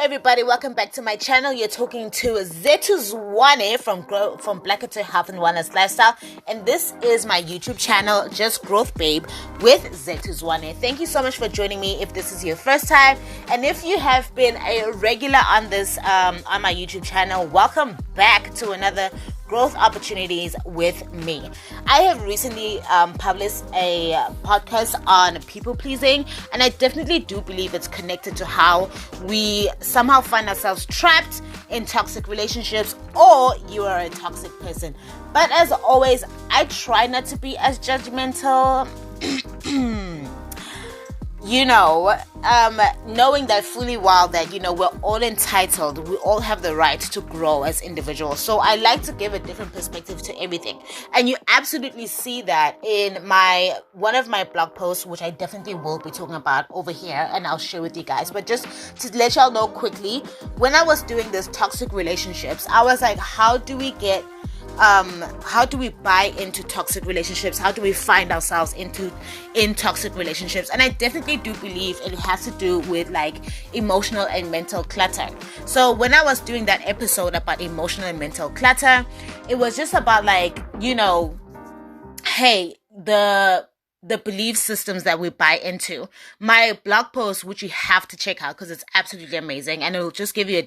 everybody, welcome back to my channel. You're talking to Zethu Zwane from Black Couture Health and Wellness Lifestyle, and this is my YouTube channel, Just Growth Babe with Zethu Zwane. Thank you so much for joining me if this is your first time, and if you have been a regular on this on my YouTube channel, welcome back to another growth opportunities with me. I have recently published a podcast on people pleasing, and I definitely do believe it's connected to how we somehow find ourselves trapped in toxic relationships, or you are a toxic person. But as always, I try not to be as judgmental. Knowing that fully well that, we're all entitled, we all have the right to grow as individuals. So I like to give a different perspective to everything. And you absolutely see that in one of my blog posts, which I definitely will be talking about over here, and I'll share with you guys. But just to let y'all know quickly, when I was doing this toxic relationships, I was like, how do we buy into toxic relationships? How do we find ourselves in toxic relationships? And I definitely do believe it has to do with like emotional and mental clutter. So when I was doing that episode about emotional and mental clutter, it was just about like, hey, the belief systems that we buy into. My blog post, which you have to check out because it's absolutely amazing, and it will just give you a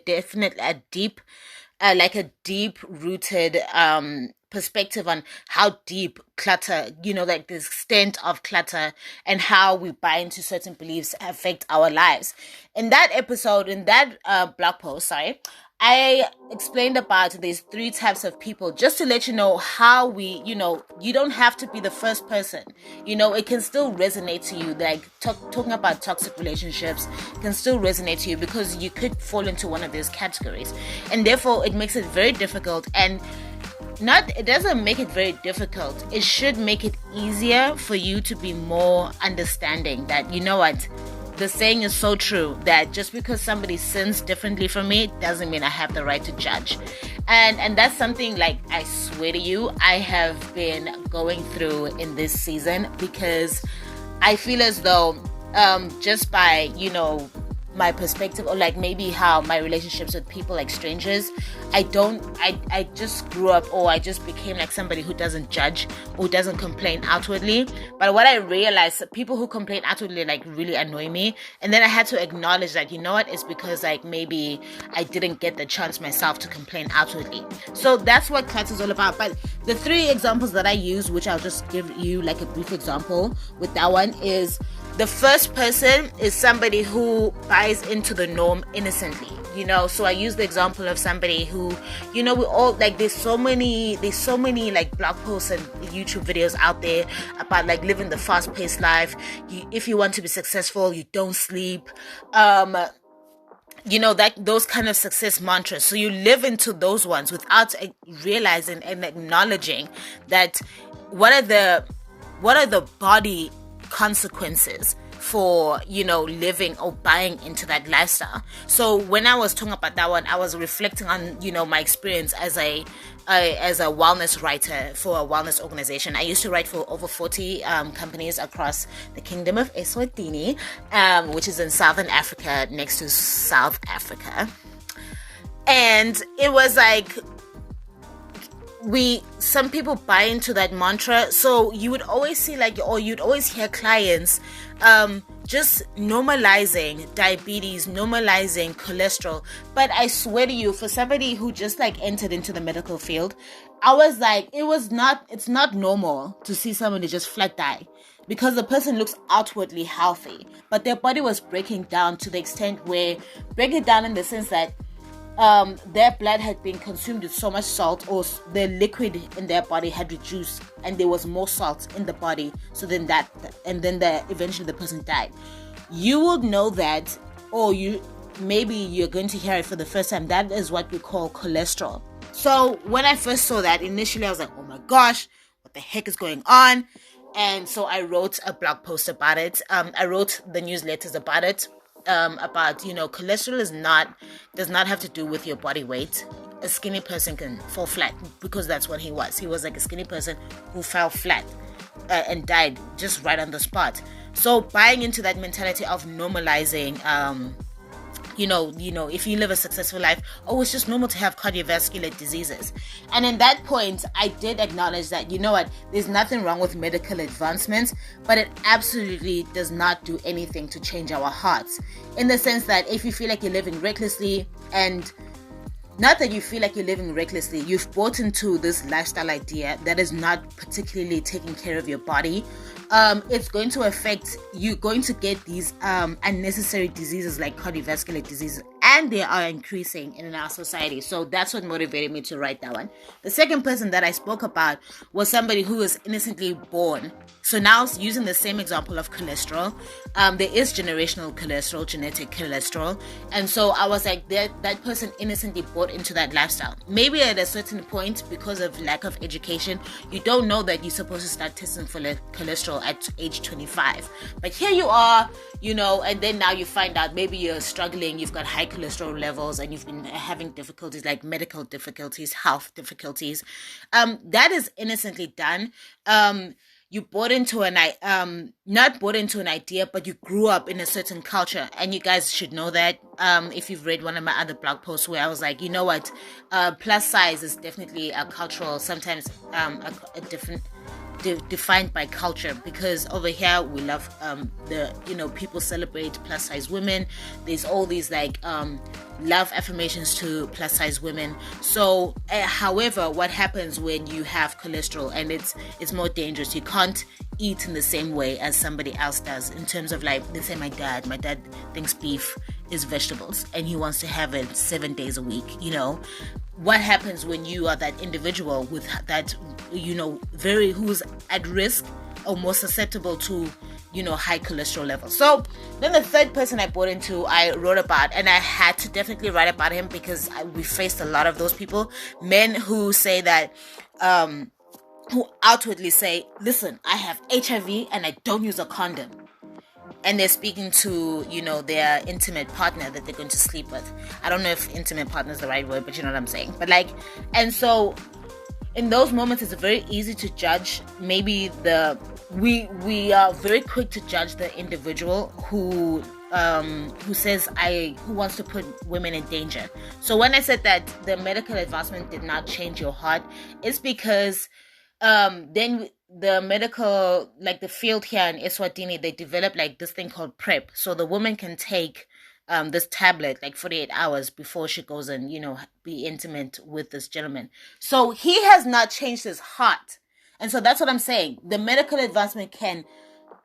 deep-rooted perspective on how deep clutter, like the extent of clutter and how we buy into certain beliefs affect our lives. In that blog post, I explained about these 3 types of people, just to let you know how we, you don't have to be the first person. It can still resonate to you. Like talking about toxic relationships can still resonate to you because you could fall into one of these categories. And therefore, it makes it very difficult. And it doesn't make it very difficult. It should make it easier for you to be more understanding that, the saying is so true that just because somebody sins differently from me doesn't mean I have the right to judge. And that's something, like, I swear to you, I have been going through in this season, because I feel as though just by, my perspective, or like maybe how my relationships with people, like strangers, I just grew up, or I just became like somebody who doesn't judge, who doesn't complain outwardly. But what I realized, people who complain outwardly like really annoy me. And then I had to acknowledge that, it's because like maybe I didn't get the chance myself to complain outwardly. So that's what clutter is all about. But the 3 examples that I use, which I'll just give you like a brief example with that one, is the first person is somebody who buys into the norm innocently, so I use the example of somebody who, we all, like, there's so many like blog posts and YouTube videos out there about like living the fast-paced life. If you want to be successful, you don't sleep, that those kind of success mantras. So you live into those ones without realizing and acknowledging that what are the body consequences for living or buying into that lifestyle. So when I was talking about that one, I was reflecting on my experience as a wellness writer for a wellness organization. I used to write for over 40 companies across the Kingdom of Eswatini, which is in Southern Africa, next to South Africa. And it was like, some people buy into that mantra. So you would always see you'd always hear clients just normalizing diabetes, normalizing cholesterol. But I swear to you, for somebody who just like entered into the medical field, I was like, it's not normal to see somebody just flat die, because the person looks outwardly healthy, but their body was breaking down to the extent where, breaking down in the sense that their blood had been consumed with so much salt, or the liquid in their body had reduced, and there was more salt in the body. So then eventually the person died. You would know that, or maybe you're going to hear it for the first time. That is what we call cholesterol. So when I first saw that, initially I was like, oh my gosh, what the heck is going on? And so I wrote a blog post about it. I wrote the newsletters about it. About cholesterol does not have to do with your body weight. A skinny person can fall flat, because that's what he was like a skinny person who fell flat and died just right on the spot. So buying into that mentality of normalizing if you live a successful life, oh, it's just normal to have cardiovascular diseases. And in that point, I did acknowledge that, there's nothing wrong with medical advancements, but it absolutely does not do anything to change our hearts. In the sense that if you feel like you're living recklessly, and not that you feel like you're living recklessly, you've bought into this lifestyle idea that is not particularly taking care of your body, it's going to affect you. Going to get these unnecessary diseases like cardiovascular diseases, and they are increasing in our society. So that's what motivated me to write that one. The second person that I spoke about was somebody who was innocently born. So now, using the same example of cholesterol, there is generational cholesterol, genetic cholesterol, and so I was like, that person innocently bought into that lifestyle. Maybe at a certain point, because of lack of education, you don't know that you're supposed to start testing for cholesterol at age 25. But here you are, and then now you find out maybe you're struggling, you've got high cholesterol levels, and you've been having difficulties like medical difficulties, health difficulties. That is innocently done. You bought into not bought into an idea, but you grew up in a certain culture, and you guys should know that. If you've read one of my other blog posts where I was like, plus size is definitely a cultural, sometimes a different, defined by culture, because over here we love people celebrate plus size women. There's all these love affirmations to plus size women. So however, what happens when you have cholesterol, and it's more dangerous, you can't eat in the same way as somebody else does, in terms of let's say my dad thinks beef is vegetables and he wants to have it 7 days a week. What happens when you are that individual with that, who's at risk or more susceptible to, high cholesterol levels? So then the third person I bought into, I wrote about, and I had to definitely write about him because we faced a lot of those people, men who say that, who outwardly say, listen, I have HIV and I don't use a condom. And they're speaking to, their intimate partner that they're going to sleep with. I don't know if intimate partner is the right word, but you know what I'm saying. But and so in those moments, it's very easy to judge. Maybe we are very quick to judge the individual who wants to put women in danger. So when I said that the medical advancement did not change your heart, it's because then the medical, the field here in Eswatini, they developed this thing called PrEP. So the woman can take this tablet 48 hours before she goes and, be intimate with this gentleman. So he has not changed his heart. And so that's what I'm saying. The medical advancement can,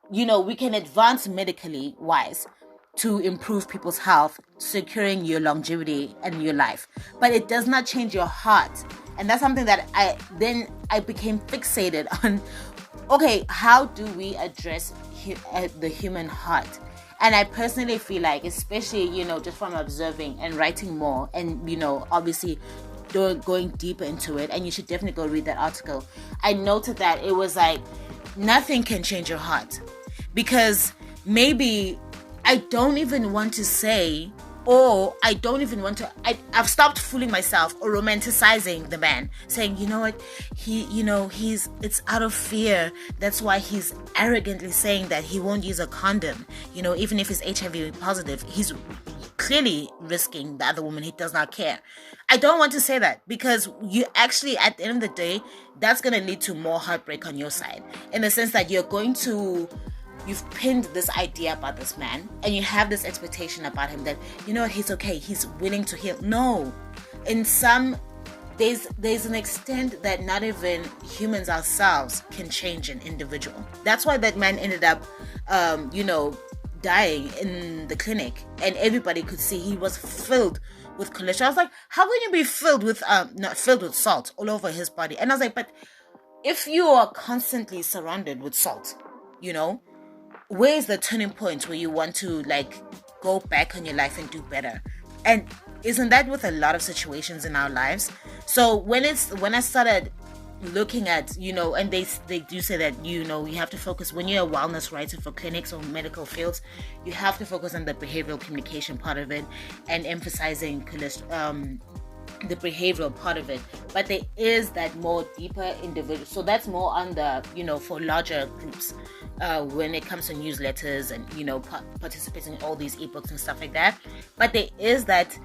we can advance medically wise to improve people's health, securing your longevity and your life. But it does not change your heart. And that's something that I became fixated on. Okay, how do we address the human heart? And I personally feel like, especially, just from observing and writing more and, obviously going deeper into it, and you should definitely go read that article. I noted that it was nothing can change your heart, because maybe I don't even want to say, or I don't even want to, I've stopped fooling myself or romanticizing the man, saying, you know what, it's out of fear. That's why he's arrogantly saying that he won't use a condom. Even if he's HIV positive, he's clearly risking the other woman. He does not care. I don't want to say that, because you actually, at the end of the day, that's going to lead to more heartbreak on your side, in the sense that you've pinned this idea about this man, and you have this expectation about him that, he's okay, he's willing to heal. No. There's an extent that not even humans ourselves can change an individual. That's why that man ended up, dying in the clinic, and everybody could see he was filled with cholesterol. I was like, how can you be filled with, not filled with salt all over his body? And I was like, but if you are constantly surrounded with salt, where is the turning point where you want to go back on your life and do better? And isn't that with a lot of situations in our lives? So when I started looking at, and they do say that, you have to focus, when you're a wellness writer for clinics or medical fields, you have to focus on the behavioral communication part of it, and emphasizing the behavioral part of it, but there is that more deeper individual. So that's more on the, for larger groups, when it comes to newsletters and, participating in all these ebooks and stuff like that. But there is that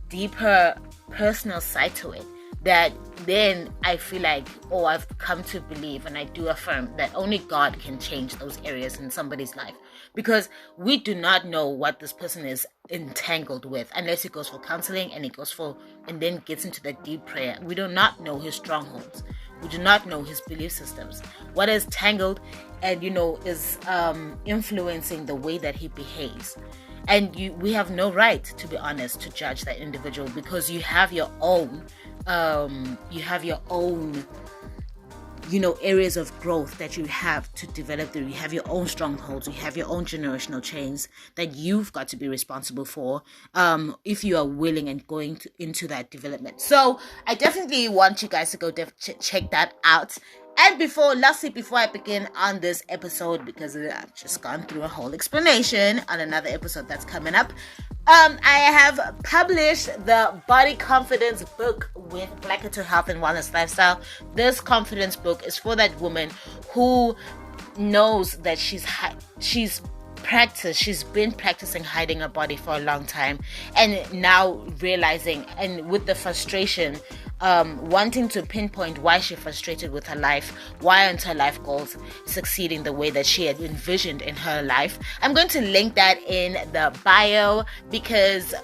deeper personal side to it that then I feel like, I've come to believe, and I do affirm that only God can change those areas in somebody's life, because we do not know what this person is entangled with unless he goes for counseling and then gets into the deep prayer. We do not know his strongholds. We do not know his belief systems. What is tangled and, is influencing the way that he behaves. And we have no right, to be honest, to judge that individual, because you have your own, areas of growth that you have to develop through. You have your own strongholds. You have your own generational chains that you've got to be responsible for, if you are willing and going into that development. So I definitely want you guys to go check that out. And before I begin on this episode, because I've just gone through a whole explanation on another episode that's coming up, I have published the Body Confidence book with Black Couture Health and Wellness Lifestyle. This confidence book is for that woman who knows that she's been practicing hiding her body for a long time, and now realizing, and with the frustration, wanting to pinpoint why she's frustrated with her life, why aren't her life goals succeeding the way that she had envisioned in her life. I'm going to link that in the bio, because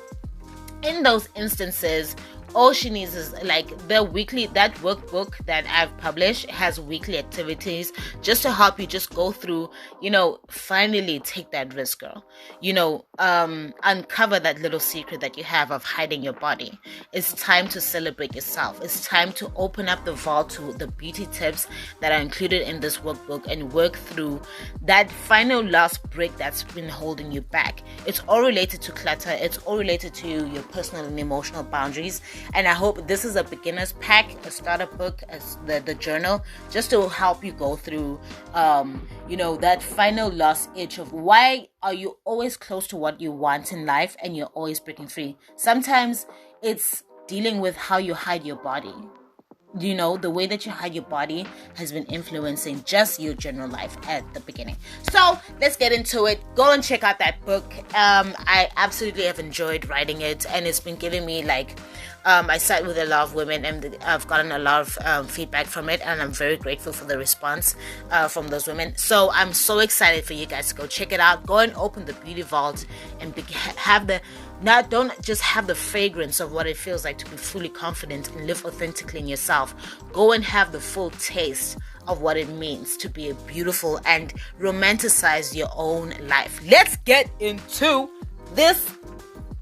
in those instances, all she needs is like that workbook that I've published has weekly activities just to help you just go through, finally take that risk, girl. Uncover that little secret that you have of hiding your body. It's time to celebrate yourself. It's time to open up the vault to the beauty tips that are included in this workbook and work through that final last brick that's been holding you back. It's all related to clutter. It's all related to your personal and emotional boundaries. And I hope this is a beginner's pack, a starter book, as the journal, just to help you go through, that final last itch of why are you always close to what you want in life and you're always breaking free. Sometimes it's dealing with how you hide your body. The way that you hide your body has been influencing just your general life at the beginning. So let's get into it. Go and check out that book. I absolutely have enjoyed writing it, and it's been giving me I sat with a lot of women, and I've gotten a lot of feedback from it, and I'm very grateful for the response from those women. So I'm so excited for you guys to go check it out. Go and open the beauty vault and don't just have the fragrance of what it feels like to be fully confident and live authentically in yourself. Go and have the full taste of what it means to be a beautiful and romanticize your own life. Let's get into this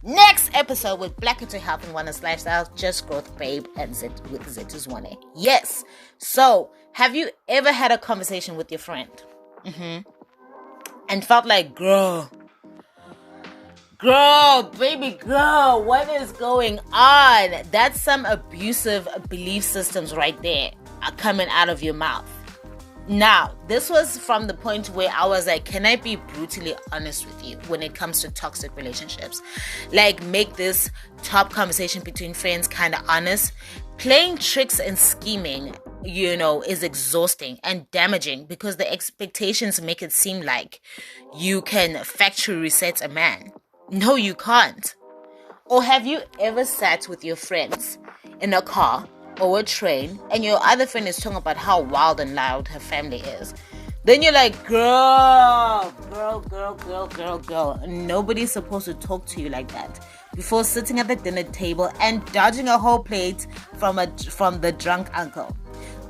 next episode with Black Couture Health and Wellness Lifestyle, Just Growth Babe, and with Zetu's one. Yes. So, have you ever had a conversation with your friend and felt like, girl, baby girl, what is going on? That's some abusive belief systems right there coming out of your mouth. Now, this was from the point where I was like, can I be brutally honest with you when it comes to toxic relationships? Like, make this top conversation between friends kind of honest. Playing tricks and scheming, is exhausting and damaging, because the expectations make it seem like you can factory reset a man. No, you can't. Or have you ever sat with your friends in a car or a train, and your other friend is talking about how wild and loud her family is? Then you're like, girl. Nobody's supposed to talk to you like that. Before sitting at the dinner table and dodging a whole plate from the drunk uncle.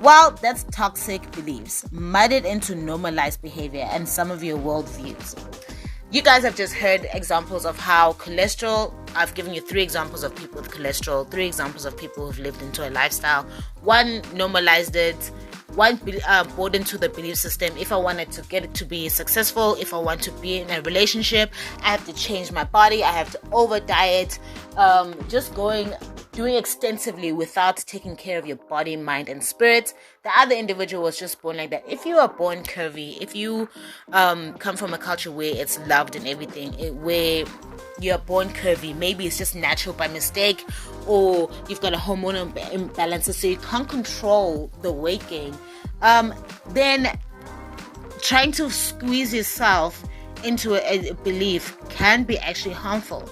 Well, that's toxic beliefs, mudded into normalized behavior and some of your worldviews. You guys have just heard examples of how cholesterol, I've given you 3 examples of people with cholesterol, 3 examples of people who've lived into a lifestyle. One normalized it, one bought into the belief system. If I wanted to get it to be successful, if I want to be in a relationship, I have to change my body, I have to over diet, doing extensively without taking care of your body, mind, and spirit. The other individual was just born like that. If you are born curvy, if you come from a culture where it's loved and everything, where you're born curvy, maybe it's just natural by mistake, or you've got a hormonal imbalance, so you can't control the weight gain, then trying to squeeze yourself into a belief can be actually harmful.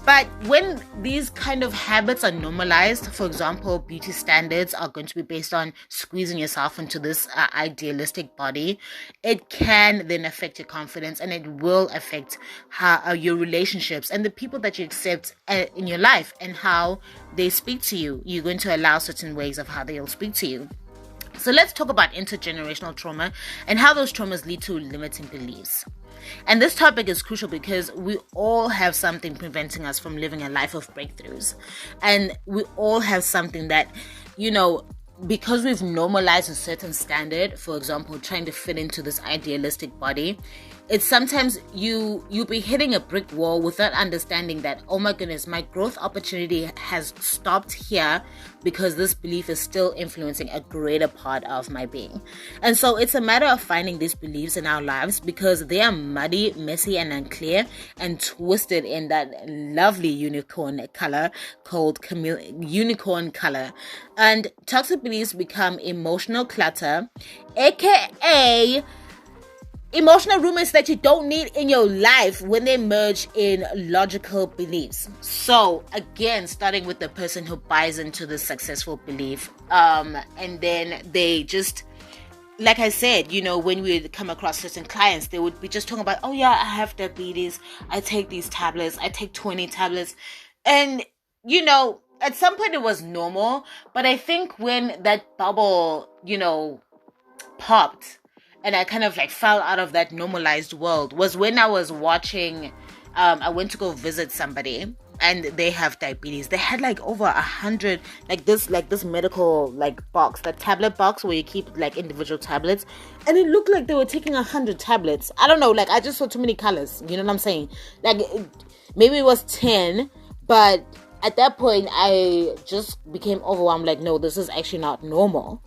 But when these kind of habits are normalized, for example, beauty standards are going to be based on squeezing yourself into this idealistic body, it can then affect your confidence, and it will affect how your relationships and the people that you accept in your life and how they speak to you. You're going to allow certain ways of how they'll speak to you. So let's talk about intergenerational trauma and how those traumas lead to limiting beliefs. And this topic is crucial because we all have something preventing us from living a life of breakthroughs. And we all have something that, because we've normalized a certain standard, for example, trying to fit into this idealistic body, it's sometimes you'll be hitting a brick wall without understanding that, oh my goodness, my growth opportunity has stopped here because this belief is still influencing a greater part of my being. And so it's a matter of finding these beliefs in our lives because they are muddy, messy, and unclear, and twisted in that lovely unicorn color called unicorn color. And toxic beliefs become emotional clutter, aka emotional rumors that you don't need in your life when they merge in logical beliefs. So again, starting with the person who buys into the successful belief, and then they just, like I said, when we come across certain clients, they would be just talking about, oh yeah, I have diabetes, I take these tablets, I take 20 tablets. And at some point it was normal, but I think when that bubble popped and I kind of fell out of that normalized world was when I was watching, I went to go visit somebody and they have diabetes. They had over 100, this medical box, that tablet box where you keep individual tablets. And it looked like they were taking 100 tablets. I don't know, I just saw too many colors. You know what I'm saying? Maybe it was 10, but at that point I just became overwhelmed. No, this is actually not normal.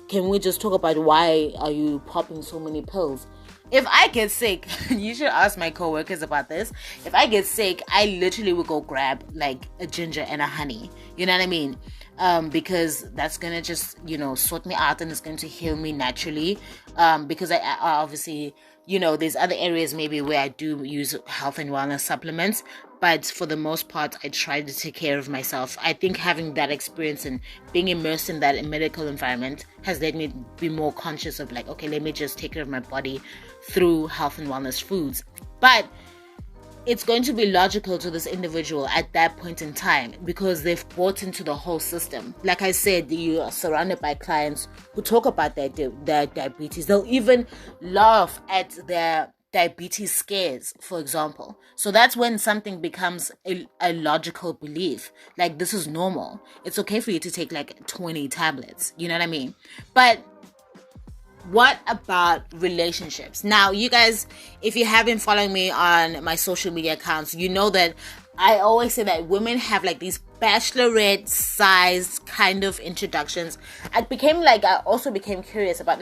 Can we just talk about why are you popping so many pills? If I get sick, you should ask my coworkers about this. If I get sick, I literally would go grab a ginger and a honey. You know what I mean? Because that's going to just, sort me out and it's going to heal me naturally. Because I obviously, there's other areas maybe where I do use health and wellness supplements. But for the most part, I try to take care of myself. I think having that experience and being immersed in that medical environment has led me to be more conscious of okay, let me just take care of my body through health and wellness foods. But it's going to be logical to this individual at that point in time because they've bought into the whole system. Like I said, you are surrounded by clients who talk about their diabetes. They'll even laugh at their diabetes scares, for example. So that's when something becomes a logical belief. This is normal. It's okay for you to take 20 tablets. You know what I mean? But what about relationships? Now, you guys, if you have been following me on my social media accounts, you know that I always say that women have these bachelorette sized kind of introductions. I also became curious about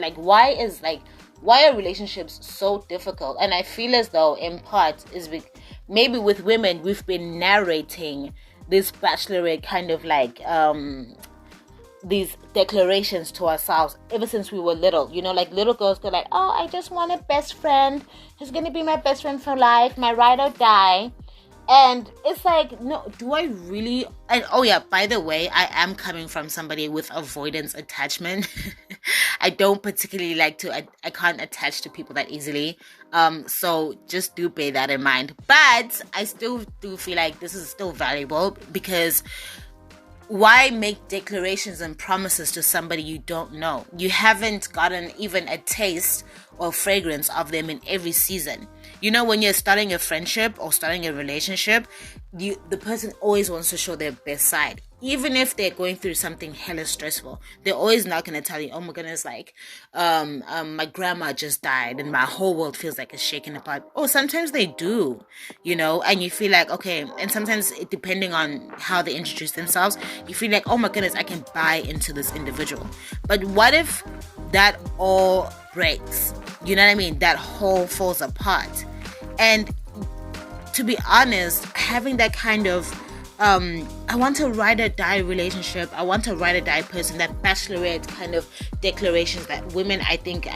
why are relationships so difficult? And I feel as though in part is maybe with women we've been narrating this bachelorette kind of these declarations to ourselves ever since we were little. Little girls go oh, I just want a best friend. He's gonna be my best friend for life, my ride or die. And it's no, do I really? And oh yeah, by the way, I am coming from somebody with avoidance attachment. I don't particularly I can't attach to people that easily. So just do bear that in mind. But I still do feel this is still valuable because why make declarations and promises to somebody you don't know? You haven't gotten even a taste or fragrance of them in every season. When you're starting a friendship or starting a relationship, the person always wants to show their best side. Even if they're going through something hella stressful, they're always not going to tell you, oh my goodness, my grandma just died and my whole world feels like it's shaking apart. Oh, sometimes they do, and you feel okay. And sometimes depending on how they introduce themselves, you feel oh my goodness, I can buy into this individual. But what if that all breaks? You know what I mean? That whole falls apart. And to be honest, having that kind of I want a ride or die relationship. I want a ride or die person. That bachelorette kind of declarations that women, I think,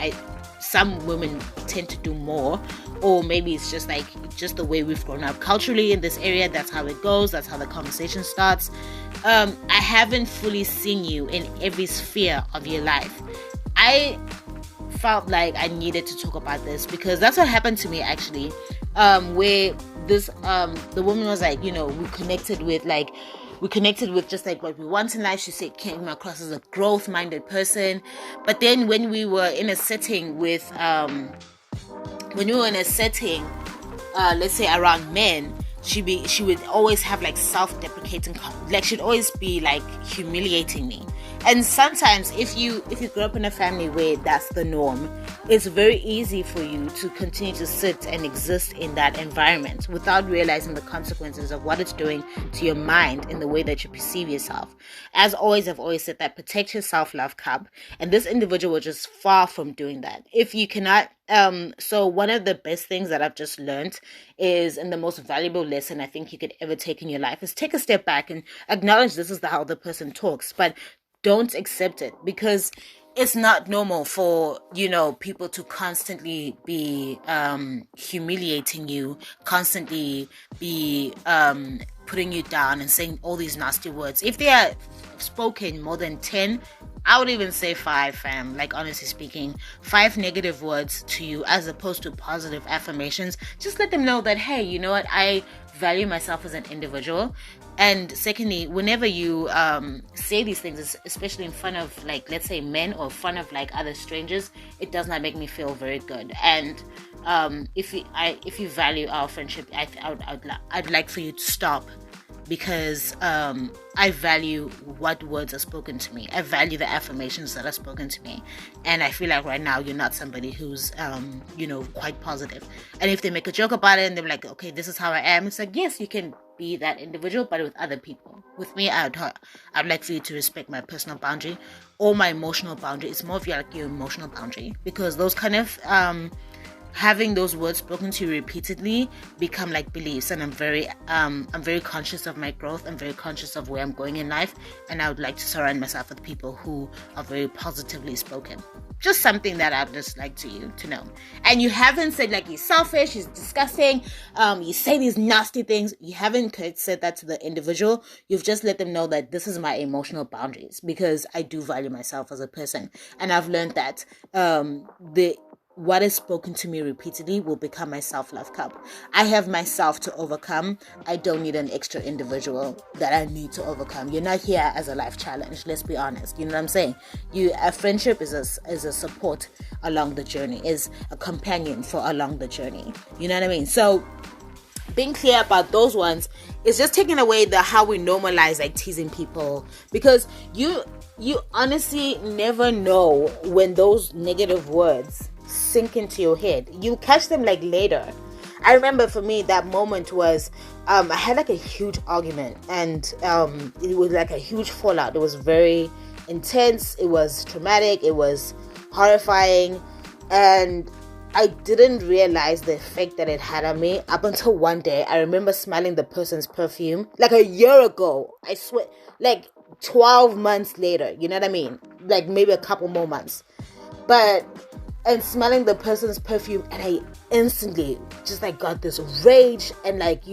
some women tend to do more, or maybe it's just the way we've grown up culturally in this area. That's how it goes. That's how the conversation starts. I haven't fully seen you in every sphere of your life. I felt like I needed to talk about this because that's what happened to me actually. Where this the woman was like, we connected with just like what we want in life. She said came across as a growth-minded person, but then when we were in a setting with let's say around men, she would always have like self-deprecating, like she'd always be like humiliating me. And sometimes if you grow up in a family where that's the norm, it's very easy for you to continue to sit and exist in that environment without realizing the consequences of what it's doing to your mind and the way that you perceive yourself. As always, I've always said that protect your self-love cup, and this individual was just far from doing that. If you cannot, so one of the best things that I've just learned is, and the most valuable lesson I think you could ever take in your life, is take a step back and acknowledge this is how the person talks, but don't accept it, because it's not normal for, people to constantly be humiliating you, constantly be putting you down and saying all these nasty words. If they are spoken more than 10, I would even say 5, fam. Like, honestly speaking, 5 negative words to you as opposed to positive affirmations. Just let them know that, hey, you know what? I value myself as an individual. And secondly, whenever you say these things, especially in front of, like, let's say men, or in front of like other strangers, it does not make me feel very good. And if you value our friendship, I'd like for you to stop, because I value what words are spoken to me. I value the affirmations that are spoken to me, and I feel like right now you're not somebody who's quite positive. And if they make a joke about it and they're like, okay, this is how I am, it's like, yes, you can be that individual, but with other people. With me, I'd like for you to respect my personal boundary or my emotional boundary. It's more of your emotional boundary, because those kind of having those words spoken to you repeatedly become like beliefs. And I'm very conscious of my growth. I'm very conscious of where I'm going in life, and I would like to surround myself with people who are very positively spoken. Just something that I'd just like you to know. And you haven't said like he's selfish, he's disgusting, you say these nasty things. You haven't said that to the individual. You've just let them know that this is my emotional boundaries, because I do value myself as a person. And I've learned that what is spoken to me repeatedly will become my self-love cup. I have myself to overcome. I don't need an extra individual that I need to overcome. You're not here as a life challenge. Let's be honest. You know what I'm saying? A friendship is a support along the journey, is a companion for along the journey. You know what I mean? So being clear about those ones is just taking away how we normalize like teasing people, because you honestly never know when those negative words sink into your head. You catch them like later. I remember for me that moment was I had like a huge argument, and it was like a huge fallout. It was very intense, it was traumatic, it was horrifying, and I didn't realize the effect that it had on me up until one day. I remember smelling the person's perfume like a year ago. I swear, like 12 months later, you know what I mean? Like maybe a couple more months. And smelling the person's perfume, and I instantly just like got this rage and like,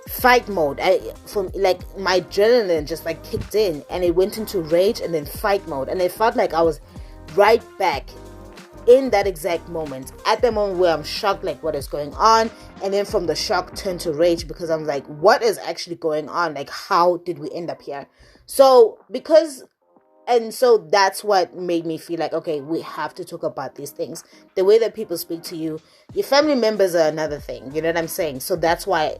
fight mode. My adrenaline just like kicked in, and it went into rage and then fight mode. And it felt like I was right back in that exact moment, at the moment where I'm shocked, like what is going on, and then from the shock turn to rage, because I'm like, what is actually going on? Like, how did we end up here? So that's what made me feel like, okay, we have to talk about these things. The way that people speak to you, your family members are another thing, you know what I'm saying? So that's why,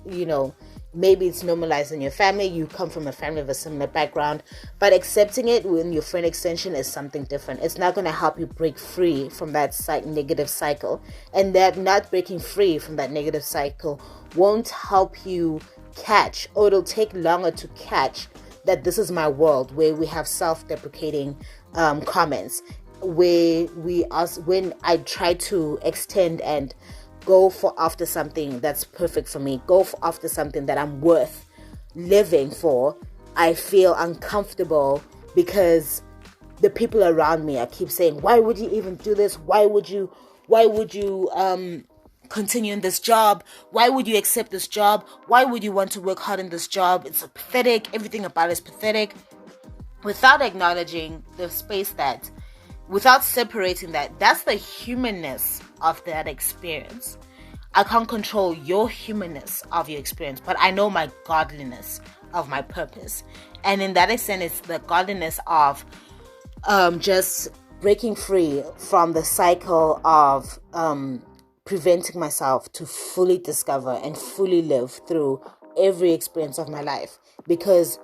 maybe it's normalized in your family. You come from a family of a similar background, but accepting it when your friend extension is something different. It's not going to help you break free from that negative cycle. And that not breaking free from that negative cycle won't help you catch, or it'll take longer to catch, that this is my world, where we have self-deprecating comments, where when I try to extend and go for after something that's perfect for me, go for after something that I'm worth living for, I feel uncomfortable because the people around me, I keep saying, why would you even do this? Why would you continue in this job? Why would you accept this job? Why would you want to work hard in this job? It's so pathetic. Everything about it is pathetic. Without acknowledging the space that, without separating that, that's the humanness of that experience. I can't control your humanness of your experience, but I know my godliness of my purpose. And in that extent, it's the godliness of just breaking free from the cycle of preventing myself to fully discover and fully live through every experience of my life. Because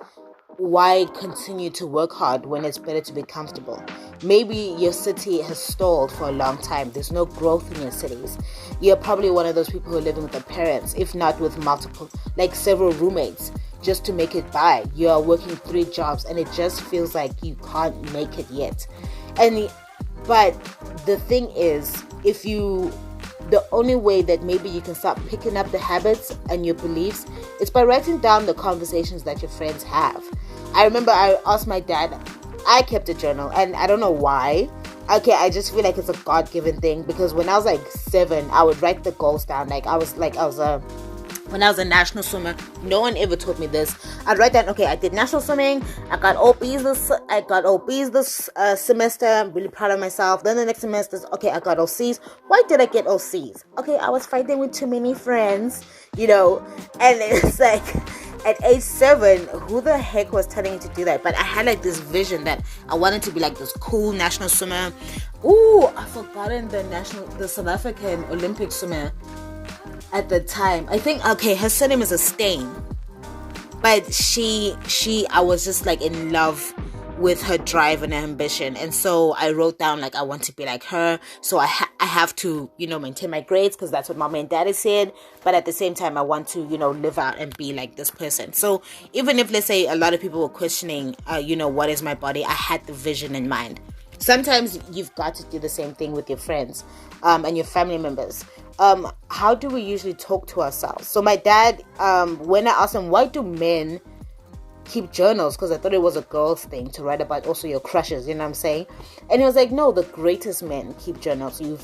why continue to work hard when it's better to be comfortable? Maybe your city has stalled for a long time. There's no growth in your cities. You're probably one of those people who are living with their parents, if not with multiple, like several roommates, just to make it by. You are working 3 jobs and it just feels like you can't make it yet. But the thing is, the only way that maybe you can start picking up the habits and your beliefs is by writing down the conversations that your friends have. I remember I asked my dad, I kept a journal, and I don't know why. Okay, I just feel like it's a God-given thing, because when I was like 7, I would write the goals down. When I was a national swimmer, no one ever taught me this. I'd write down, okay, I did national swimming, I got OBs this semester, I'm really proud of myself. Then the next semester, okay, I got OCs. Why did I get OCs? Okay, I was fighting with too many friends, and it's like, at age 7, who the heck was telling you to do that? But I had like this vision that I wanted to be like this cool national swimmer. Ooh, I've forgotten the South African Olympic swimmer at the time. I think, okay, her surname is a Stain, but I was just like in love with her drive and her ambition, and so I wrote down like I want to be like her. So I have to maintain my grades because that's what mommy and daddy said, but at the same time I want to live out and be like this person. So even if, let's say, a lot of people were questioning what is my body, I had the vision in mind. Sometimes you've got to do the same thing with your friends and your family members. How do we usually talk to ourselves? So my dad, when I asked him, why do men keep journals, because I thought it was a girl's thing to write about also your crushes, you know what I'm saying? And he was like, no, the greatest men keep journals. You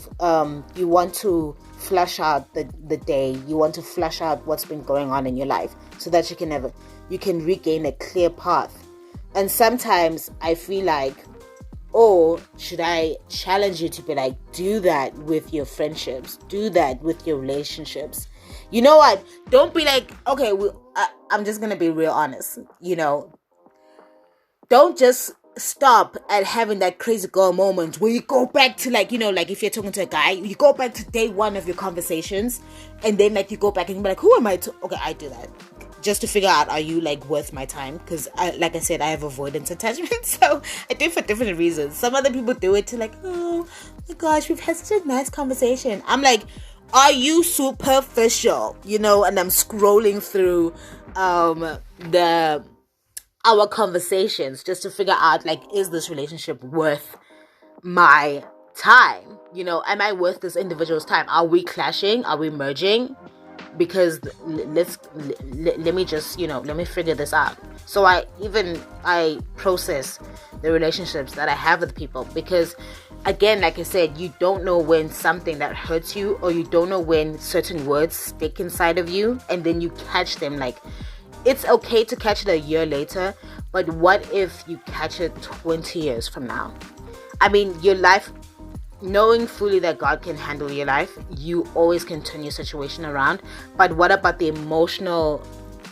want to flush out the day, you want to flush out what's been going on in your life, so that you can regain a clear path. And sometimes I feel like, should I challenge you to be like, do that with your friendships, do that with your relationships. You know what? Don't be like, okay, I'm just going to be real honest. Don't just stop at having that crazy girl moment where you go back to like if you're talking to a guy, you go back to day 1 of your conversations, and then like you go back and you be like, who am I to? Okay, I do that just to figure out, are you like worth my time? Because like I said, I have avoidance attachment, so I do it for different reasons. Some other people do it to like, oh my gosh, we've had such a nice conversation. I'm like, are you superficial? And I'm scrolling through our conversations just to figure out, like, is this relationship worth my time? Am I worth this individual's time? Are we clashing? Are we merging? Because let me just let me figure this out. So I process the relationships that I have with people, because again, like I said, you don't know when something that hurts you, or you don't know when certain words stick inside of you, and then you catch them. Like, it's okay to catch it a year later, but what if you catch it 20 years from now? I mean, your life, knowing fully that God can handle your life, you always can turn your situation around. But what about the emotional,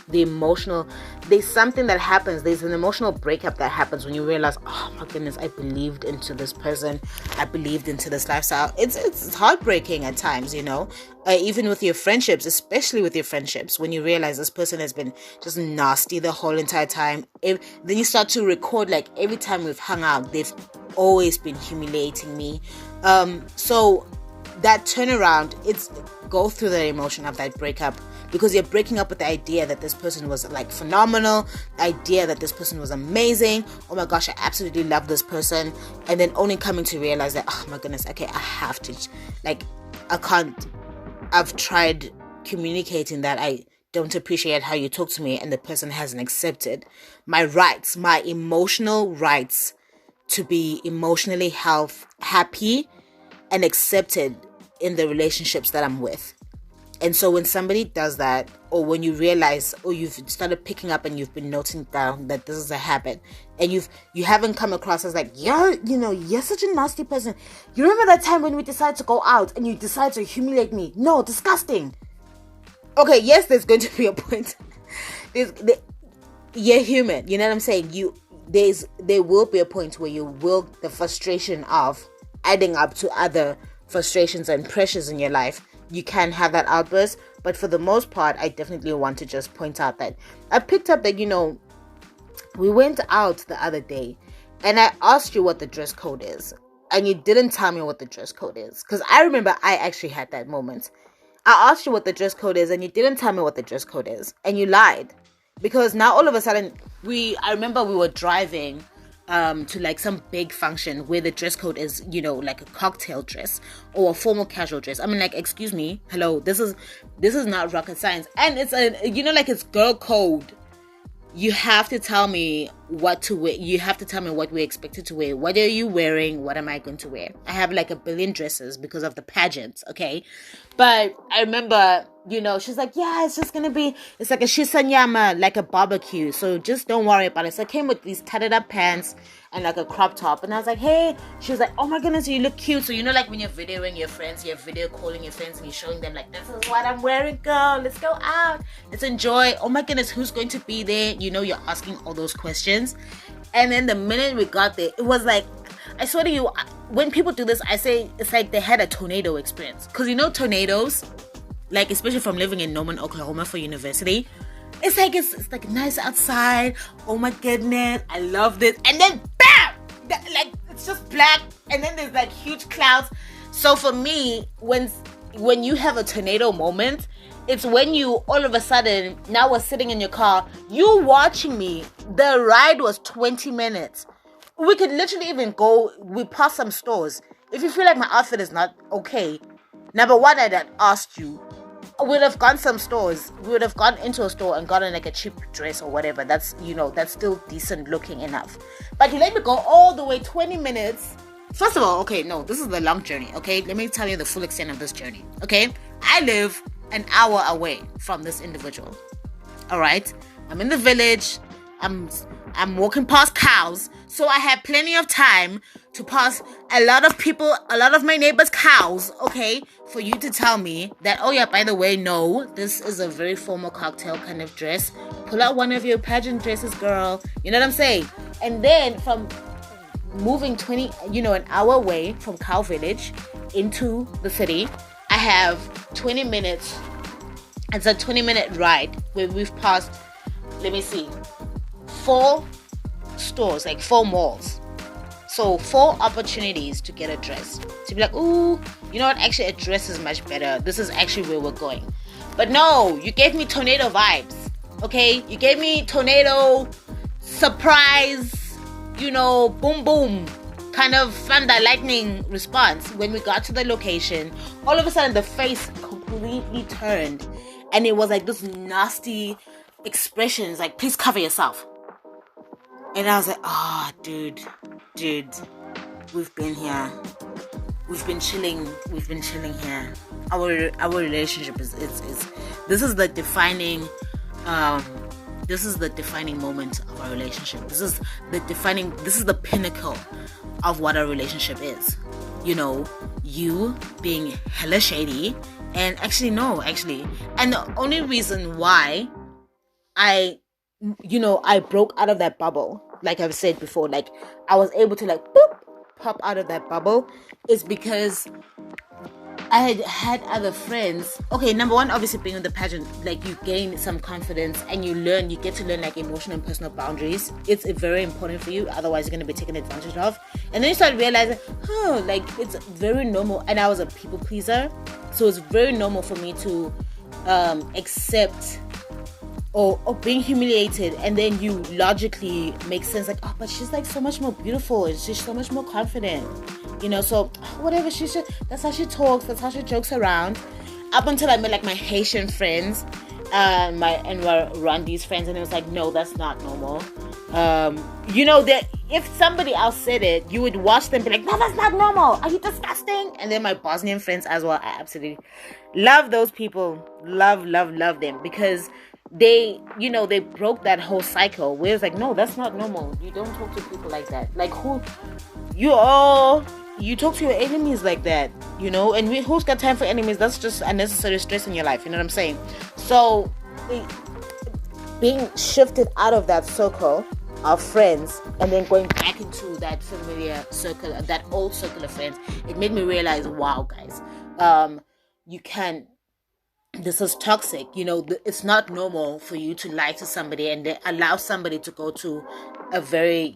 there's something that happens, there's an emotional breakup that happens when you realize, oh my goodness, I believed into this person, I believed into this lifestyle. It's heartbreaking at times, even with your friendships, especially with your friendships, when you realize this person has been just nasty the whole entire time. Then you start to record, like, every time we've hung out, they've always been humiliating me. So that turnaround, it's go through the emotion of that breakup, because you're breaking up with the idea that this person was like phenomenal, the idea that this person was amazing, oh my gosh, I absolutely love this person, and then only coming to realize that, oh my goodness, okay, I have to, like, I I've tried communicating that I don't appreciate how you talk to me, and the person hasn't accepted my rights, my emotional rights to be emotionally happy and accepted in the relationships that I'm with. And so when somebody does that, or when you realize, or you've started picking up and you've been noting down that this is a habit, and you haven't come across as like, you're such a nasty person. You remember that time when we decided to go out and you decided to humiliate me? No, disgusting. Okay, yes, there's going to be a point. You're human. You know what I'm saying? There will be a point where the frustration of adding up to other frustrations and pressures in your life, you can have that outburst. But for the most part, I definitely want to just point out that I picked up that, we went out the other day and I asked you what the dress code is, and you didn't tell me what the dress code is. Because I remember I actually had that moment. I asked you what the dress code is and you didn't tell me what the dress code is, and you lied. Because now all of a sudden I remember we were driving to like some big function where the dress code is, like a cocktail dress or a formal casual dress. I mean, like, excuse me, hello, this is not rocket science, and it's it's girl code. You have to tell me what to wear. You have to tell me what we're expected to wear. What are you wearing? What am I going to wear? I have like a billion dresses because of the pageants, okay? But I remember, she's like, yeah, it's like a shisanyama, like a barbecue. So just don't worry about it. So I came with these tatted up pants and like a crop top. And I was like, hey, she was like, oh my goodness, you look cute. So like when you're videoing your friends, you're video calling your friends and you're showing them like, this is what I'm wearing, girl. Let's go out. Let's enjoy. Oh my goodness, who's going to be there? You're asking all those questions. And then the minute we got there, it was like, I swear to you, when people do this, I say it's like they had a tornado experience. Because tornadoes, like especially from living in Norman, Oklahoma for university, it's like nice outside. Oh my goodness, I love this. And then bam! Like it's just black, and then there's like huge clouds. So for me, when you have a tornado moment, it's when you all of a sudden, now we're sitting in your car, you watching me. The ride was 20 minutes. We could literally even we passed some stores. If you feel like my outfit is not okay, number one, I had asked you, we would have gone some stores. We would have gone into a store and gotten like a cheap dress or whatever. That's, that's still decent looking enough. But you let me go all the way 20 minutes. First of all, okay, no, this is the long journey, okay? Let me tell you the full extent of this journey, okay? I live an hour away from this individual. All right? I'm in the village. I'm walking past cows, so I had plenty of time to pass a lot of my neighbors' cows, okay, for you to tell me that, oh yeah, by the way, no, this is a very formal cocktail kind of dress. Pull out one of your pageant dresses, girl. You know what I'm saying? And then from moving an hour away from Cow Village into the city, I have 20 minutes. It's a 20-minute ride where we've passed, let me see, 4 stores, like 4 malls. So 4 opportunities to get a dress. To be like, ooh, you know what? Actually, a dress is much better. This is actually where we're going. But no, you gave me tornado vibes. Okay? You gave me tornado, surprise, boom, boom, kind of thunder, lightning response. When we got to the location, all of a sudden the face completely turned. And it was like this nasty expressions, like, please cover yourself. And I was like, oh, dude, we've been here. We've been chilling here. Our relationship is this is the defining moment of our relationship. This is the pinnacle of what our relationship is. You being hella shady, and and the only reason why I broke out of that bubble, like I've said before, like I was able to like pop out of that bubble, is because I had other friends. Okay, number one, obviously being in the pageant, like you gain some confidence and you get to learn like emotional and personal boundaries. It's very important for you, otherwise you're going to be taken advantage of. And then you start realizing, like it's very normal. And I was a people pleaser, so it's very normal for me to accept or being humiliated, and then you logically make sense like, oh, but she's like so much more beautiful and she's so much more confident, so whatever, that's how she talks, that's how she jokes around. up until I met like my Haitian friends and my Rwandese friends, and it was like, no, that's not normal. That if somebody else said it, you would watch them be like, no, that's not normal. Are you disgusting? And then my Bosnian friends as well, I absolutely love those people. Love them, because they broke that whole cycle where it's like, no, that's not normal. You don't talk to people like that. Like, who you talk to your enemies like that, and who's got time for enemies? That's just unnecessary stress in your life. You know what I'm saying? So being shifted out of that circle of friends and then going back into that familiar circle, that old circle of friends, it made me realize, wow, guys, this is toxic. It's not normal for you to lie to somebody and then allow somebody to go to a very,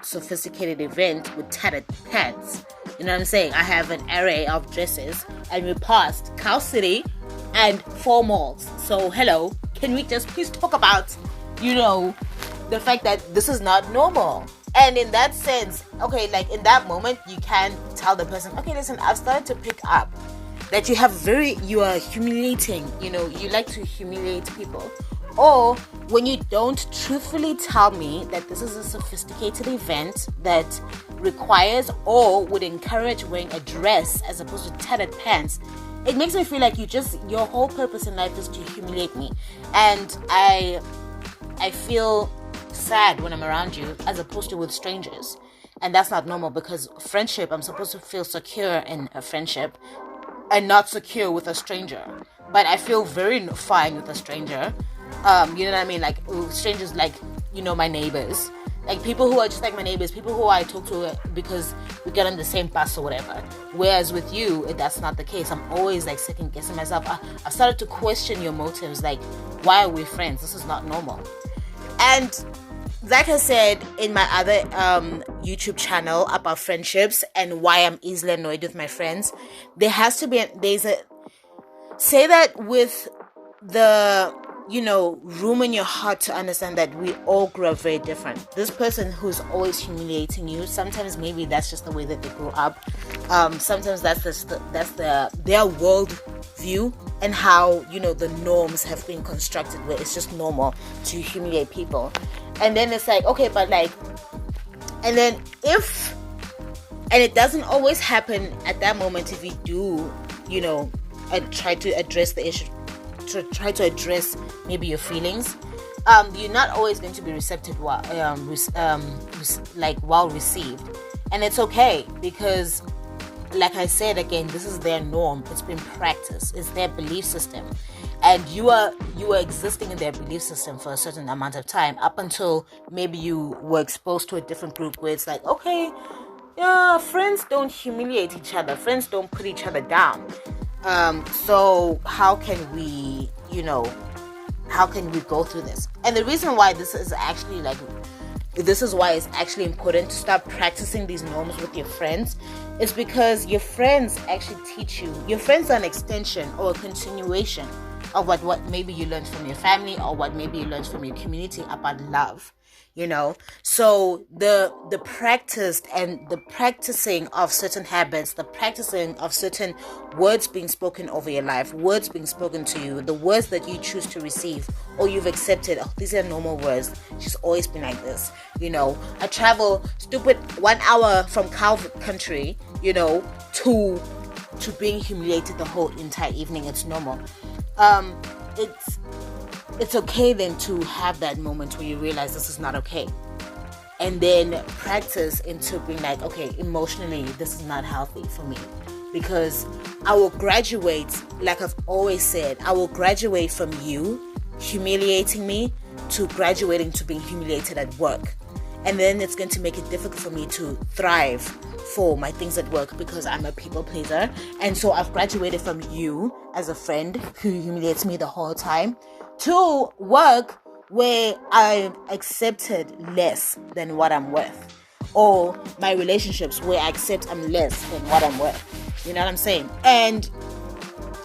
sophisticated event with tattered pants. You know what I'm saying? I have an array of dresses, and we passed Cow City and 4 malls. So hello, can we just please talk about, the fact that this is not normal? And in that sense, okay, like in that moment, you can tell the person, okay, listen, I've started to pick up that you are humiliating, you like to humiliate people. Or when you don't truthfully tell me that this is a sophisticated event that requires or would encourage wearing a dress as opposed to tattered pants, it makes me feel like your whole purpose in life is to humiliate me. And I feel sad when I'm around you as opposed to with strangers. And that's not normal, because friendship, I'm supposed to feel secure in a friendship and not secure with a stranger. But I feel very fine with a stranger. You know what I mean? Like strangers, like, my neighbors, like people who are just like my neighbors, people who I talk to because we get on the same bus or whatever. Whereas with you, that's not the case. I'm always like second guessing myself. I started to question your motives. Like, why are we friends? This is not normal. And like I said in my other YouTube channel about friendships and why I'm easily annoyed with my friends, say that with the room in your heart to understand that we all grow up very different. This person who's always humiliating you, sometimes maybe that's just the way that they grew up. Sometimes that's their world view and how the norms have been constructed, where it's just normal to humiliate people. And then it's like, okay, but like, and then and it doesn't always happen at that moment if you do, try to address the issue, to try to address maybe your feelings. You're not always going to be receptive, well received, and it's okay, because like I said again, this is their norm. It's been practiced. It's their belief system, and you are existing in their belief system for a certain amount of time, up until maybe you were exposed to a different group where it's like, okay, yeah, friends don't humiliate each other. Friends don't put each other down. So how can we go through this? And the reason why this is why it's actually important to start practicing these norms with your friends is because your friends actually teach you. Your friends are an extension or a continuation of what maybe you learned from your family, or what maybe you learned from your community about love. So the practice and the practicing of certain habits, the practicing of certain words being spoken over your life, words being spoken to you, the words that you choose to receive or you've accepted, these are normal words. She's always been like this. I travel stupid 1 hour from cow country, to being humiliated the whole entire evening. It's normal. It's okay then to have that moment where you realize this is not okay, and then practice into being like, okay, emotionally this is not healthy for me, because I will graduate, like I've always said, I will graduate from you humiliating me to graduating to being humiliated at work, and then it's going to make it difficult for me to thrive for my things at work, because I'm a people pleaser. And so I've graduated from you as a friend who humiliates me the whole time to work where I'm accepted less than what I'm worth, or my relationships where I accept I'm less than what I'm worth. You know what I'm saying? And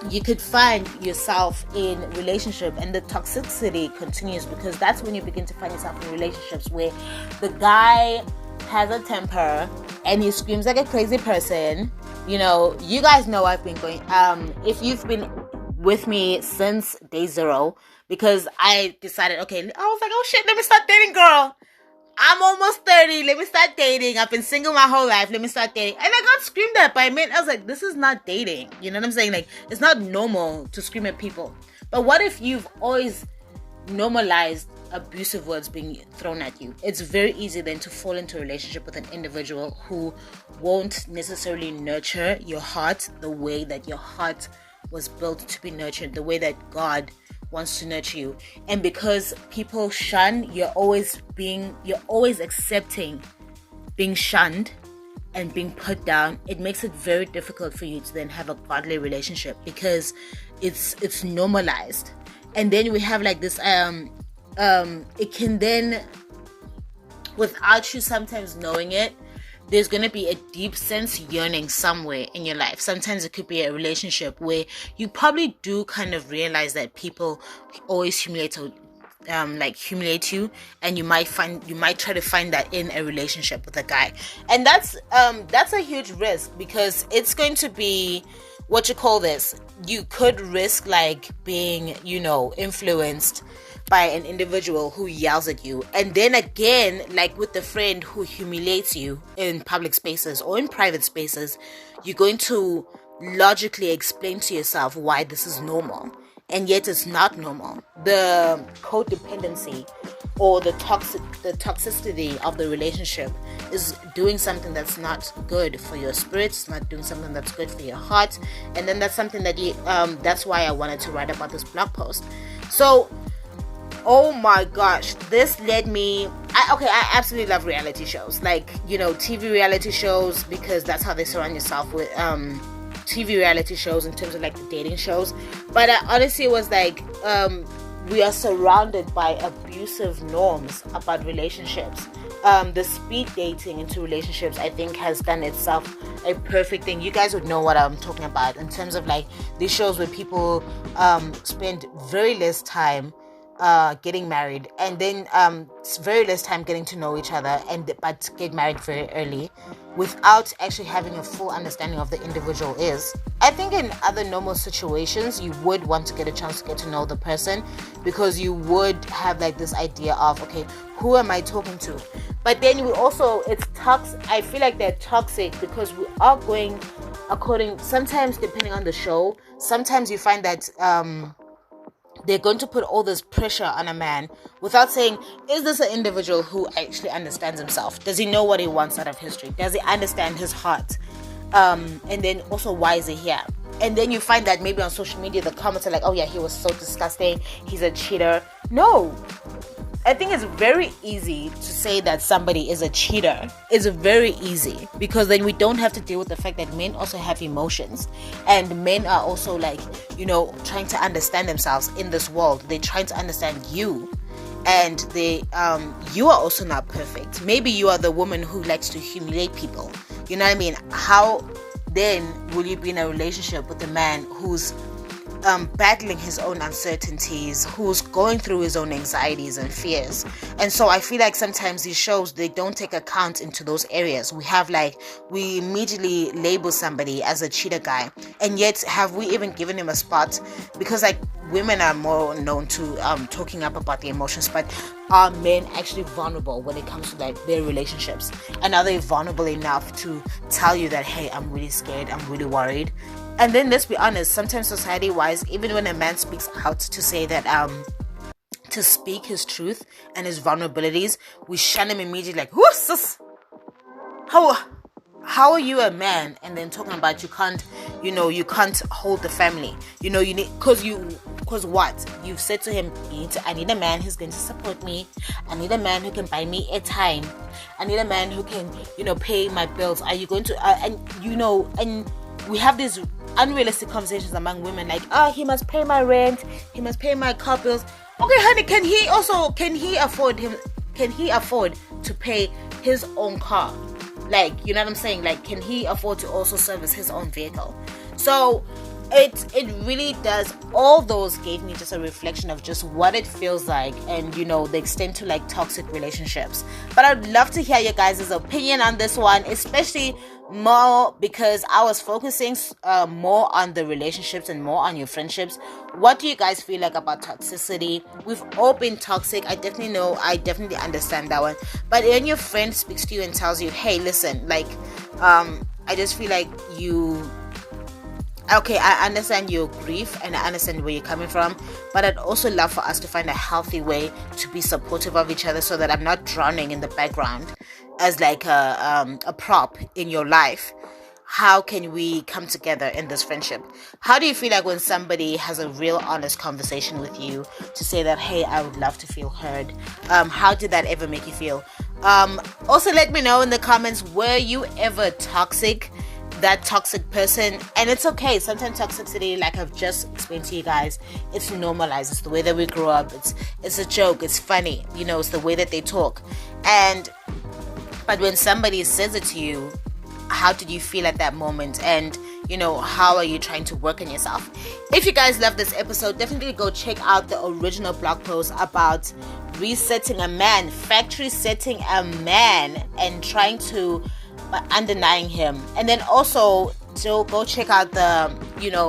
you could find yourself in relationship, and the toxicity continues, because that's when you begin to find yourself in relationships where the guy has a temper and he screams like a crazy person. You guys know I've been going, if you've been with me since day zero, because I decided, okay, I was like, oh shit, let me start dating, girl. I'm almost 30. Let me start dating. I've been single my whole life. Let me start dating. And I got screamed at by men. I was like, this is not dating. You know what I'm saying? Like, it's not normal to scream at people. But what if you've always normalized abusive words being thrown at you? It's very easy then to fall into a relationship with an individual who won't necessarily nurture your heart the way that your heart was built to be nurtured, the way that God wants to nurture you. And because people shun, you're always accepting being shunned and being put down. It makes it very difficult for you to then have a godly relationship, because it's normalized. And then we have like this it can then, without you sometimes knowing it, there's going to be a deep sense yearning somewhere in your life. Sometimes it could be a relationship where you probably do kind of realize that people always humiliate you, and you might try to find that in a relationship with a guy. And that's a huge risk, because it's going to be, what you call this, you could risk like being, influenced by an individual who yells at you. And then again, like with the friend who humiliates you in public spaces or in private spaces, you're going to logically explain to yourself why this is normal, and yet it's not normal. The codependency or the toxicity of the relationship is doing something that's not good for your spirit. It's not doing something that's good for your heart. And then that's something that that's why I wanted to write about this blog post. So, oh my gosh, this led me, I absolutely love reality shows, like, TV reality shows, because that's how they surround yourself with, TV reality shows in terms of like the dating shows. But honestly, it was like, we are surrounded by abusive norms about relationships. The speed dating into relationships, I think, has done itself a perfect thing. You guys would know what I'm talking about in terms of like these shows where people spend very less time getting married, and then very less time getting to know each other, but get married very early without actually having a full understanding of the individual is. I think in other normal situations you would want to get a chance to get to know the person, because you would have like this idea of, okay, who am I talking to? But then we also, it's toxic. I feel like they're toxic because we are going sometimes depending on the show, sometimes you find that they're going to put all this pressure on a man without saying, is this an individual who actually understands himself? Does he know what he wants out of history? Does he understand his heart? And then also, why is he here? And then you find that maybe on social media, the comments are like, oh yeah, he was so disgusting, he's a cheater. No. I think it's very easy to say that somebody is a cheater. It's very easy, because then we don't have to deal with the fact that men also have emotions, and men are also like, trying to understand themselves in this world. They're trying to understand you, and you are also not perfect. Maybe you are the woman who likes to humiliate people. You know what I mean? How then will you be in a relationship with a man who's battling his own uncertainties, who's going through his own anxieties and fears? And so I feel like sometimes these shows, they don't take account into those areas. We immediately label somebody as a cheater guy, and yet have we even given him a spot? Because like women are more known to talking up about their emotions, but are men actually vulnerable when it comes to like their relationships? And are they vulnerable enough to tell you that, hey, I'm really scared, I'm really worried? And then let's be honest, sometimes society-wise, even when a man speaks out to say that, to speak his truth and his vulnerabilities, we shun him immediately like, whoa, sis, how are you a man? And then talking about you can't hold the family. You need, because what? You've said to him, I need a man who's going to support me. I need a man who can buy me airtime. I need a man who can, pay my bills. Are you going to, and we have these unrealistic conversations among women like, he must pay my rent, he must pay my car bills. Okay, honey, can he afford to pay his own car? Like, you know what I'm saying? Like, can he afford to also service his own vehicle? So it really does. All those gave me just a reflection of just what it feels like, and the extent to like toxic relationships. But I'd love to hear your guys' opinion on this one, especially more because I was focusing more on the relationships and more on your friendships. What do you guys feel like about toxicity? We've all been toxic. I definitely understand that one. But when your friend speaks to you and tells you, hey, listen, like, I just feel like okay, I understand your grief and I understand where you're coming from, but I'd also love for us to find a healthy way to be supportive of each other so that I'm not drowning in the background as like a prop in your life. How can we come together in this friendship? How do you feel like when somebody has a real honest conversation with you to say that, hey, I would love to feel heard? How did that ever make you feel? Also, let me know in the comments, were you ever toxic? That toxic person? And it's okay. Sometimes toxicity, like I've just explained to you guys, it's normalized. It's the way that we grew up. It's a joke. It's funny. You know, it's the way that they talk. But when somebody says it to you, how did you feel at that moment? And you know, how are you trying to work on yourself? If you guys love this episode, definitely go check out the original blog post about resetting a man, factory setting a man, and trying to undenying him. And then also go check out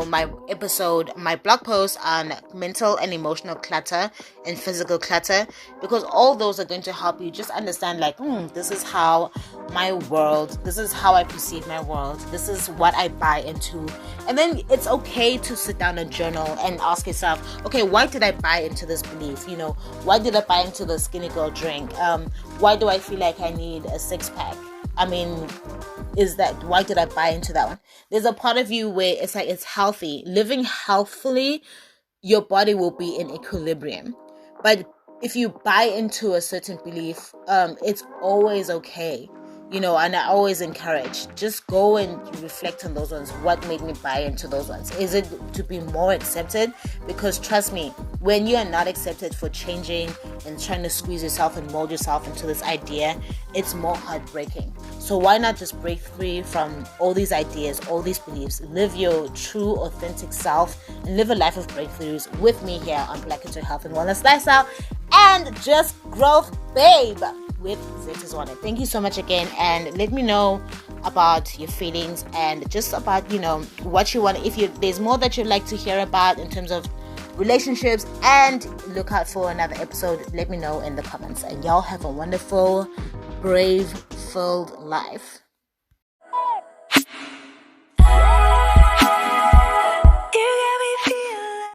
my blog post on mental and emotional clutter and physical clutter, because all those are going to help you just understand, like, this is how I perceive my world, this is what I buy into. And then it's okay to sit down and journal and ask yourself, okay, why did I buy into this belief? You know, why did I buy into the skinny girl drink? Why do I feel like I need a six-pack? I mean, why did I buy into that one? There's a part of you where it's like, it's healthy. Living healthfully, your body will be in equilibrium. But if you buy into a certain belief, it's always okay. You know, and I always encourage, just go and reflect on those ones. What made me buy into those ones? Is it to be more accepted? Because trust me, when you are not accepted for changing and trying to squeeze yourself and mold yourself into this idea, it's more heartbreaking. So why not just break free from all these ideas, all these beliefs, live your true, authentic self, and live a life of breakthroughs with me here on Black Couture Health and Wellness Lifestyle, and just growth, babe, with Zeta's Wanted. Thank you so much again, and let me know about your feelings and just about, you know, what you want. If there's more that you'd like to hear about in terms of relationships, and look out for another episode, let me know in the comments. And y'all have a wonderful, brave filled life.